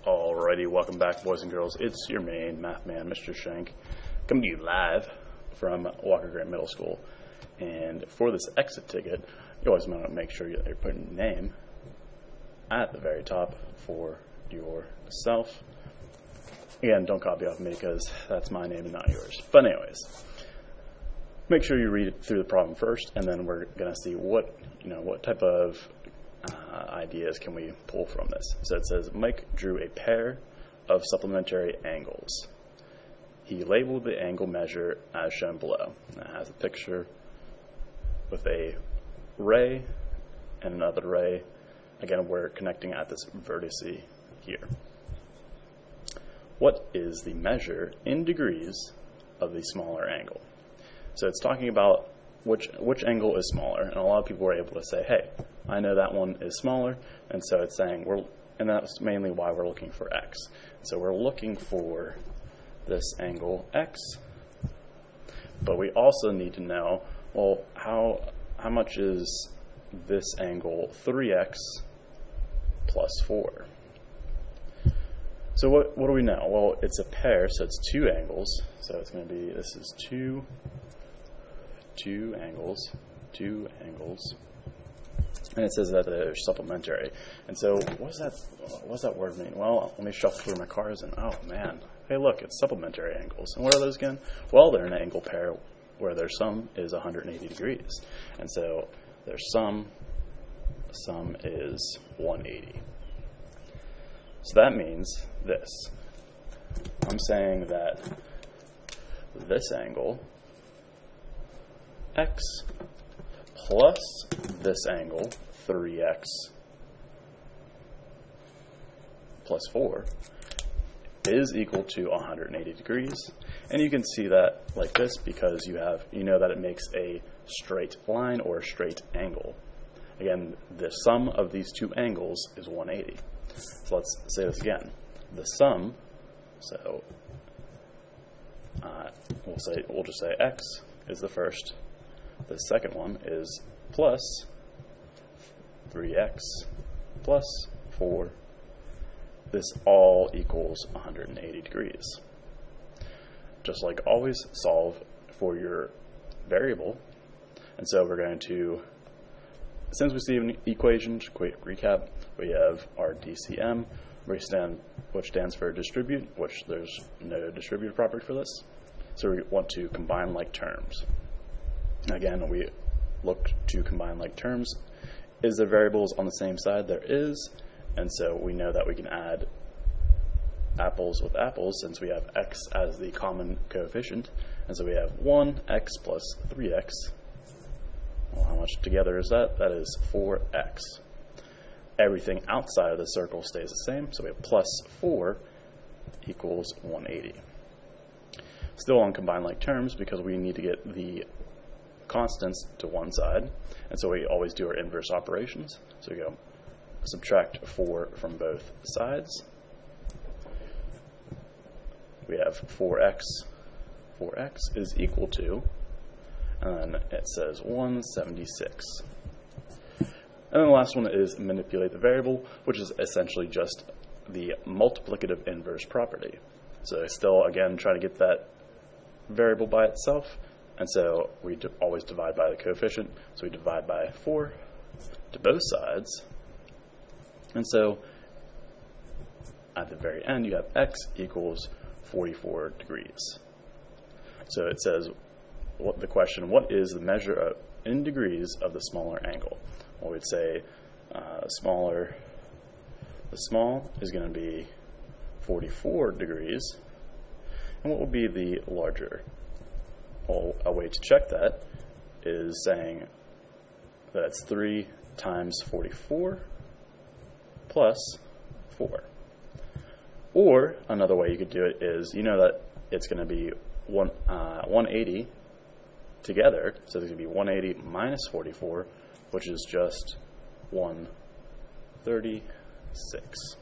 Alrighty, welcome back, boys and girls. It's your main math man, Mr. Shank, coming to you live from Walker Grant Middle School. And for this exit ticket, you always want to make sure you're putting your name at the very top for yourself. Again, don't copy off me because that's my name and not yours. But anyways, make sure you read it through the problem first, and then we're going to see what type of ideas can we pull from this. So it says Mike drew a pair of supplementary angles. He labeled the angle measure as shown below. It has a picture with a ray and another ray. Again, we're connecting at this vertex here. What is the measure in degrees of the smaller angle? So it's talking about which angle is smaller, and a lot of people were able to say, hey, I know that one is smaller, and so it's saying and that's mainly why we're looking for x. So we're looking for this angle x, but we also need to know, well, how much is this angle 3x plus 4? So what do we know? Well, it's a pair, so it's two angles. So it's going to be, this is two angles, and it says that they're supplementary. And so what does that word mean? Well, let me shuffle through my cards, and oh man, hey look, it's supplementary angles. And what are those again? Well, they're an angle pair where their sum is 180 degrees. And so their sum is 180. So that means this. I'm saying that this angle, x, plus this angle, 3x plus 4, is equal to 180 degrees. And you can see that like this because you know that it makes a straight line or a straight angle. Again, the sum of these two angles is 180. So let's say this again. The sum, so we'll just say x is the first. The second one is plus 3x plus 4. This all equals 180 degrees. Just like always, solve for your variable. And so we're going to, since we see an equation, just quick recap, we have our DCM, which stands for distribute, which there's no distributive property for this. So we want to combine like terms. Again, we look to combine like terms. Is there variables on the same side? There is, and so we know that we can add apples with apples since we have x as the common coefficient. And so we have 1x plus 3x. Well, how much together is that? That is 4x. Everything outside of the circle stays the same, so we have plus 4 equals 180. Still on combine like terms because we need to get the constants to one side, and so we always do our inverse operations. So we go subtract 4 from both sides. We have 4x. 4x is equal to, and then it says 176. And then the last one is manipulate the variable, which is essentially just the multiplicative inverse property. So still, again, try to get that variable by itself. And so we always divide by the coefficient. So we divide by 4 to both sides. And so at the very end, you have x equals 44 degrees. So it says, the question, what is the measure in degrees of the smaller angle? Well, we'd say the small is going to be 44 degrees. And what would be the larger? Well, a way to check that is saying that it's 3 times 44 plus 4. Or another way you could do it is, you know that it's going to be 180 together, so it's going to be 180 minus 44, which is just 136.